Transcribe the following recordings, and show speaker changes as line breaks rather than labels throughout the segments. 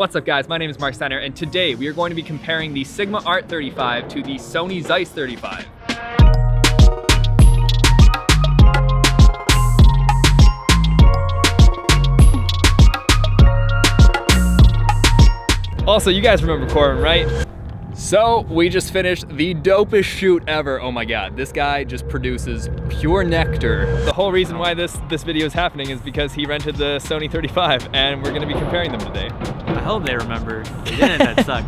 What's up guys, my name is Marc Steiner and today we are going to be comparing the Sigma Art 35 to the Sony Zeiss 35. Also, you guys remember Corbin, right? So, we just finished the dopest shoot ever. Oh my god, this guy just produces pure nectar. The whole reason why this video is happening is because he rented the Sony 35 and we're going to be comparing them today.
I hope they remember. They didn't, that suck.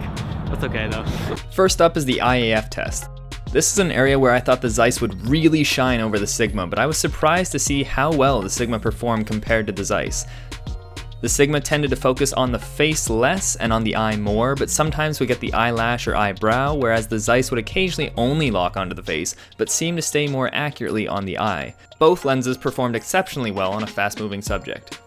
That's okay though.
First up is the IAF test. This is an area where I thought the Zeiss would really shine over the Sigma, but I was surprised to see how well the Sigma performed compared to the Zeiss. The Sigma tended to focus on the face less and on the eye more, but sometimes we get the eyelash or eyebrow, whereas the Zeiss would occasionally only lock onto the face, but seem to stay more accurately on the eye. Both lenses performed exceptionally well on a fast-moving subject.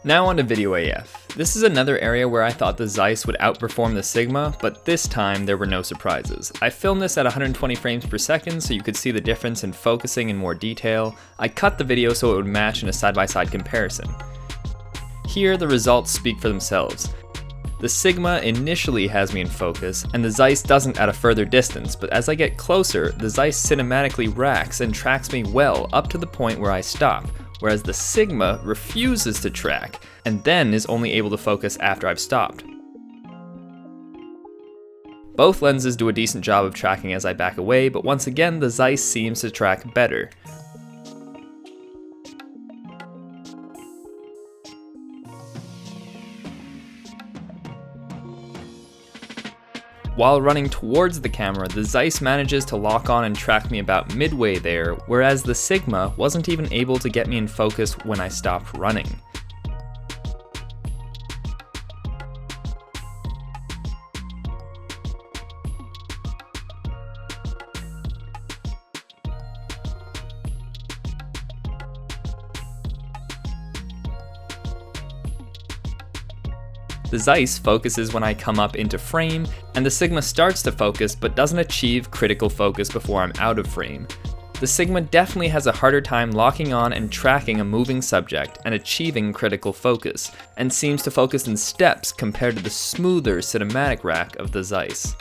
Now on to video AF. This is another area where I thought the Zeiss would outperform the Sigma, but this time there were no surprises. I filmed this at 120 frames per second so you could see the difference in focusing in more detail. I cut the video so it would match in a side-by-side comparison. Here the results speak for themselves. The Sigma initially has me in focus, and the Zeiss doesn't at a further distance, but as I get closer, the Zeiss cinematically racks and tracks me well up to the point where I stop, whereas the Sigma refuses to track, and then is only able to focus after I've stopped. Both lenses do a decent job of tracking as I back away, but once again the Zeiss seems to track better. While running towards the camera, the Zeiss manages to lock on and track me about midway there, whereas the Sigma wasn't even able to get me in focus when I stopped running. The Zeiss focuses when I come up into frame, and the Sigma starts to focus but doesn't achieve critical focus before I'm out of frame. The Sigma definitely has a harder time locking on and tracking a moving subject and achieving critical focus, and seems to focus in steps compared to the smoother cinematic rack of the Zeiss.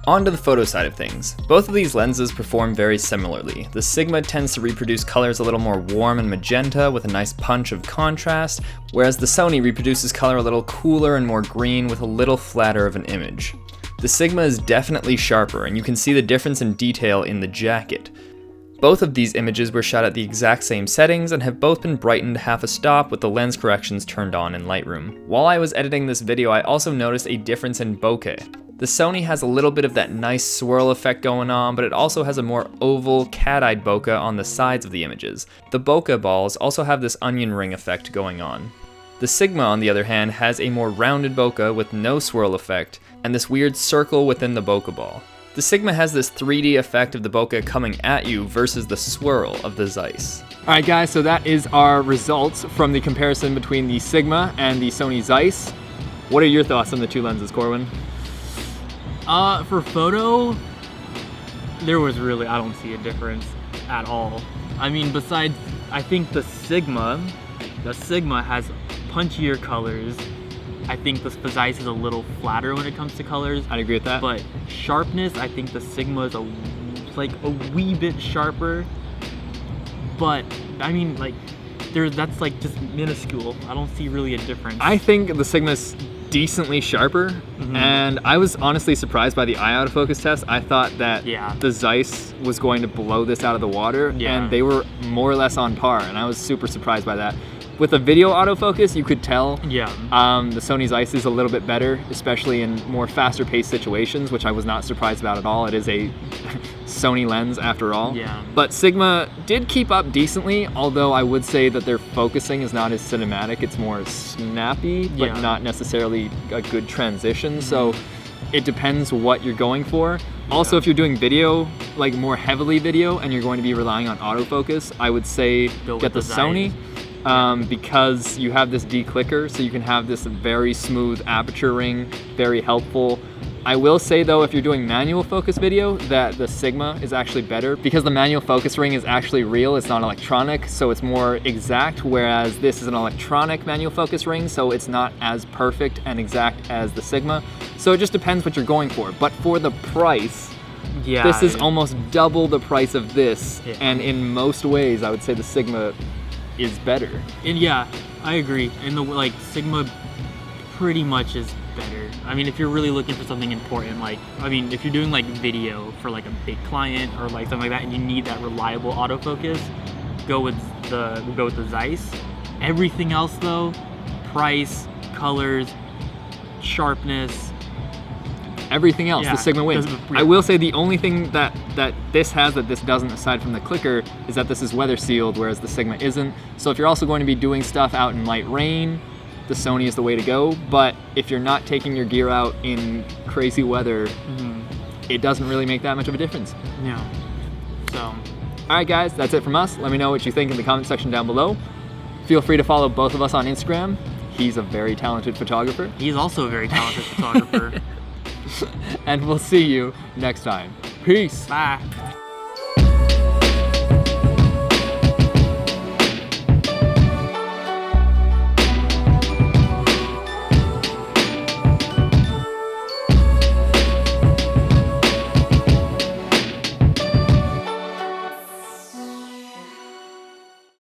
On to the photo side of things. Both of these lenses perform very similarly. The Sigma tends to reproduce colors a little more warm and magenta with a nice punch of contrast, whereas the Sony reproduces color a little cooler and more green with a little flatter of an image. The Sigma is definitely sharper, and you can see the difference in detail in the jacket. Both of these images were shot at the exact same settings and have both been brightened half a stop with the lens corrections turned on in Lightroom. While I was editing this video, I also noticed a difference in bokeh. The Sony has a little bit of that nice swirl effect going on, but it also has a more oval, cat-eyed bokeh on the sides of the images. The bokeh balls also have this onion ring effect going on. The Sigma, on the other hand, has a more rounded bokeh with no swirl effect, and this weird circle within the bokeh ball. The Sigma has this 3D effect of the bokeh coming at you versus the swirl of the Zeiss.
Alright guys, so that is our results from the comparison between the Sigma and the Sony Zeiss. What are your thoughts on the two lenses, Corwin?
For photo, there was really, I don't see a difference at all. I mean, besides, I think the Sigma has punchier colors. I think the Zeiss is a little flatter when it comes to colors.
I'd agree with that.
But sharpness, I think the Sigma is like a wee bit sharper. But, I mean, like, that's like just minuscule. I don't see really a difference.
I think the Sigma's decently sharper, and I was honestly surprised by the eye autofocus test. I thought that the Zeiss was going to blow this out of the water, and they were more or less on par, and I was super surprised by that. With the video autofocus, you could tell the Sony Zeiss is a little bit better, especially in more faster paced situations, which I was not surprised about at all. It is a Sony lens after all. But Sigma did keep up decently, although I would say that their focusing is not as cinematic. It's more snappy, but not necessarily a good transition. So it depends what you're going for. Also, if you're doing video, like more heavily video, and you're going to be relying on autofocus, I would say get the Sony. because you have this declicker, so you can have this very smooth aperture ring, very helpful. I will say though, if you're doing manual focus video, that the Sigma is actually better because the manual focus ring is actually real, it's not electronic, so it's more exact, whereas this is an electronic manual focus ring, so it's not as perfect and exact as the Sigma. So it just depends what you're going for. But for the price, this is almost double the price of this, and in most ways, I would say the Sigma is better.
And yeah, I agree. And the Sigma pretty much is better. I mean, if you're really looking for something important, if you're doing video for a big client or something like that, and you need that reliable autofocus, go with the Zeiss. Everything else though, price, colors, sharpness,
everything else, the Sigma wins. I will say the only thing that this has that this doesn't, aside from the clicker, is that this is weather sealed, whereas the Sigma isn't. So if you're also going to be doing stuff out in light rain, the Sony is the way to go. But if you're not taking your gear out in crazy weather, it doesn't really make that much of a difference.
Yeah. So,
all right guys, that's it from us. Let me know what you think in the comment section down below. Feel free to follow both of us on Instagram. He's a very talented photographer.
He's also a very talented photographer.
And we'll see you next time. Peace.
Bye.